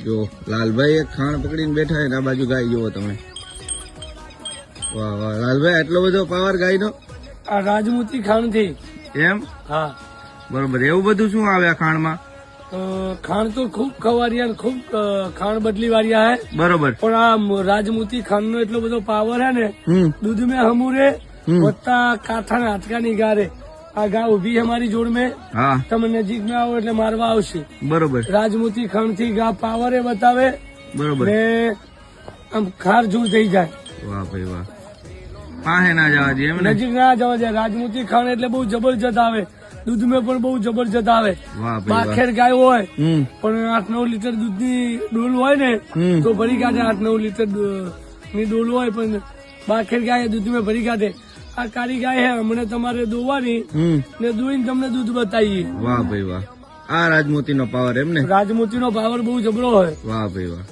જો લાલભાઈ એક ખાણ પકડીને બેઠા છે ને આ બાજુ ગાય જોવો તમે. વાહ વાહ લાલભાઈ, આટલો બધો પાવર ગાય નો? આ રાજમૂતી ખાંડ થી. એમ? હા બરોબર. એવું બધું શું આવે આ ખાણમાં? ખાંડ તો ખૂબ ખવારિયા, ખૂબ ખાંડ બદલી વાળિયા હે. બરોબર. પણ આ રાજમૂતી ખાંડ નો એટલો બધો પાવર હે ને, દૂધ में હમુરે વત્તા કાંઠા ને હાથકા ની ગારે. આ ગા ઉભી અમારી જોડ में. હા. તમે નજીક માં આવો એટલે મારવા આવશે. બરોબર. રાજમૂતી ખાંડ થી ગા પાવર એ બતાવે. બરોબર. ને આમ ખાર જૂળ થઈ જાય. વાહ ભાઈ વાહ. પાસે ના જવા દે એમ ને? નજીક ના જવા દે. રાજમૂતી ખાંડ એટલે બહુ જબરજસ્ત આવે. દૂધ में પણ બહુ જબરજસ્ત આવે. વાહ ભાઈ વાહ. બાખેર ગાય હોય પણ 8-9 લીટર દૂધ ની ડોલ હોય ને તો ભરી કાઢે. 8-9 લીટર ની ડોલ હોય પણ બાખેર ગાય દૂધ में ભરી કાઢે. આ કાળી ગાય હે, હમણાં તમારે દોવાની ને દોઈને તમને દૂધ બતાવીએ. વાહ ભાઈ વાહ. આ રાજમોતી નો પાવર એમ ને? રાજમોતી નો પાવર બહુ જબરો હોય. વાહ ભાઈ વાહ.